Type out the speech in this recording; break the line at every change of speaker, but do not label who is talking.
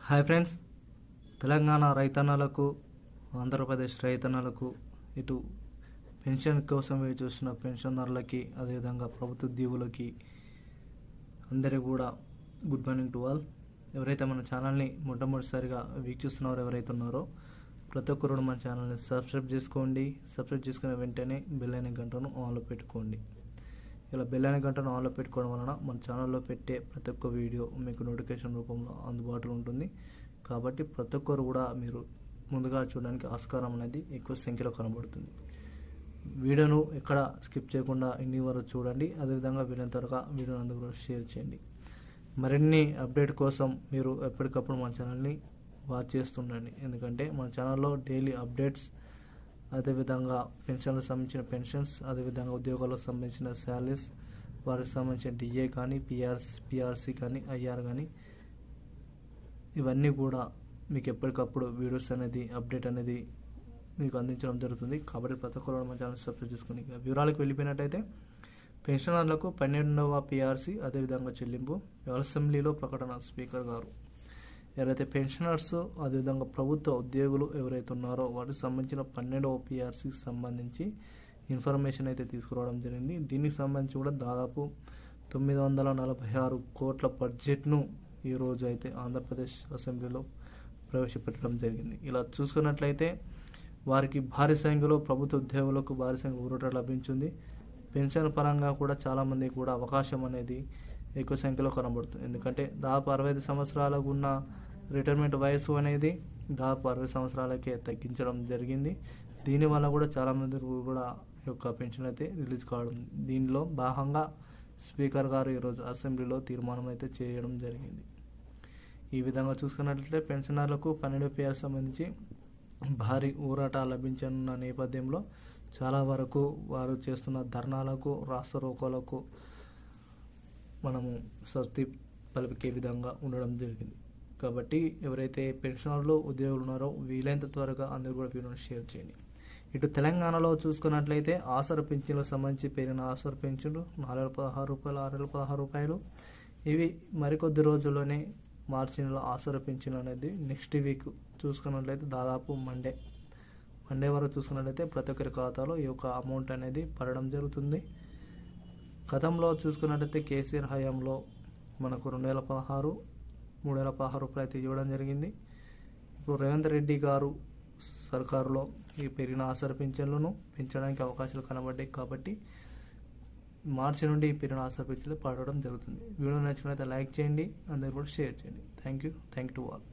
Hi friends, Telangana రైతన్నలకు, ఆంధ్రప్రదేశ్ రైతన్నలకు, ఇటు పెన్షన్ కోసం వేచి చూస్తున్న పెన్షనర్లకి, అదేవిధంగా ప్రభుత్వ ఉద్యోగులకి అందరికీ కూడా గుడ్ మార్నింగ్ టు ఆల్. ఎవరైతే మన ఛానల్ని మొట్టమొదటిసారిగా వీక్షిస్తున్నారో, ఎవరైతే ఉన్నారో ప్రతి ఒక్కరు మన ఛానల్ని సబ్స్క్రైబ్ చేసుకోండి. సబ్స్క్రైబ్ చేసుకున్న వెంటనే బెల్ అయిన గంటను ఆన్లో పెట్టుకోండి. ఇలా బెల్ అయిన గంటను ఆన్లో పెట్టుకోవడం వలన మన ఛానల్లో పెట్టే ప్రతి ఒక్క వీడియో మీకు నోటిఫికేషన్ రూపంలో అందుబాటులో ఉంటుంది. కాబట్టి ప్రతి ఒక్కరు కూడా మీరు ముందుగా చూడడానికి ఆస్కారం అనేది ఎక్కువ సంఖ్యలో కనబడుతుంది. వీడియోను ఎక్కడ స్కిప్ చేయకుండా ఇన్ని వరకు చూడండి. అదేవిధంగా వీలైనంత త్వరగా వీడియోని అందరూ షేర్ చేయండి. మరిన్ని అప్డేట్ కోసం మీరు ఎప్పటికప్పుడు మన ఛానల్ని వాచ్ చేస్తుండండి. ఎందుకంటే మన ఛానల్లో డైలీ అప్డేట్స్, అదేవిధంగా పెన్షన్లకు సంబంధించిన పెన్షన్స్, అదేవిధంగా ఉద్యోగాలకు సంబంధించిన శాలరీస్, వారికి సంబంధించిన డిఏ కానీ, పిఆర్సీ కానీ, ఐఆర్ కానీ, ఇవన్నీ కూడా మీకు ఎప్పటికప్పుడు వీడియోస్ అనేది అప్డేట్ అనేది మీకు అందించడం జరుగుతుంది. కాబట్టి ప్రతి ఒక్కరు మన ఛానల్ సబ్స్క్రైబ్ చేసుకుని వివరాలకు వెళ్ళిపోయినట్టయితే, పెన్షనర్లకు 12వ పిఆర్సీ అదేవిధంగా చెల్లింపు అసెంబ్లీలో ప్రకటన. స్పీకర్ గారు ఎవరైతే పెన్షనర్స్, అదేవిధంగా ప్రభుత్వ ఉద్యోగులు ఎవరైతే ఉన్నారో వాటికి సంబంధించిన 12వ పిఆర్సీకి సంబంధించి ఇన్ఫర్మేషన్ అయితే తీసుకురావడం జరిగింది. దీనికి సంబంధించి కూడా దాదాపు 946 కోట్ల బడ్జెట్ను ఈరోజు అయితే ఆంధ్రప్రదేశ్ అసెంబ్లీలో ప్రవేశపెట్టడం జరిగింది. ఇలా చూసుకున్నట్లయితే వారికి భారీ సంఖ్యలో ప్రభుత్వ ఉద్యోగులకు భారీ సంఖ్య ఊరట లభించింది. పెన్షన్ పరంగా కూడా చాలామంది కూడా అవకాశం అనేది ఎక్కువ సంఖ్యలో కనబడుతుంది. ఎందుకంటే దాదాపు 65 సంవత్సరాలకు ఉన్న రిటైర్మెంట్ వయసు అనేది దాదాపు 60 సంవత్సరాలకే తగ్గించడం జరిగింది. దీనివల్ల కూడా చాలామంది కూడా యొక్క పెన్షన్ అయితే రిలీజ్ కావడం, దీనిలో భాగంగా స్పీకర్ గారు ఈరోజు అసెంబ్లీలో తీర్మానం అయితే చేయడం జరిగింది. ఈ విధంగా చూసుకున్నట్లయితే పెన్షనర్లకు 12 పిఆర్సీ సంబంధించి భారీ ఊరట లభించనున్న నేపథ్యంలో చాలా వరకు వారు చేస్తున్న ధర్నాలకు, రాస్తారోకోలకు మనము స్వస్తి పలికే విధంగా ఉండడం జరిగింది. కాబట్టి ఎవరైతే పెన్షనర్లు, ఉద్యోగులు ఉన్నారో వీలైనంత త్వరగా అందరూ కూడా వీడియోని షేర్ చేయండి. ఇటు తెలంగాణలో చూసుకున్నట్లయితే ఆసరా పింఛన్లకు సంబంధించి పెరిగిన ఆసరా పింఛన్లు 416 రూపాయలు, 616 రూపాయలు. ఇవి మరికొద్ది రోజుల్లోనే మార్చి నెల ఆసరా పింఛన్ అనేది నెక్స్ట్ వీక్ చూసుకున్నట్లయితే దాదాపు మండే వరకు చూసుకున్నట్లయితే ప్రతి ఒక్కరి ఖాతాలో ఈ యొక్క అమౌంట్ అనేది పడడం జరుగుతుంది. గతంలో చూసుకున్నట్లయితే కేసీఆర్ హయాంలో మనకు 2016, 3016 రూపాయలు అయితే ఇవ్వడం జరిగింది. ఇప్పుడు రేవంత్ రెడ్డి గారు సర్కారులో ఈ పెరిగిన ఆసరా పింఛన్లను పెంచడానికి అవకాశాలు కనబడ్డాయి. కాబట్టి మార్చి నుండి ఈ పెరిగిన ఆసరా పింఛన్లు పడడం జరుగుతుంది. వీడియో నచ్చినట్లయితే లైక్ చేయండి, అందరూ కూడా షేర్ చేయండి. Thank you to all.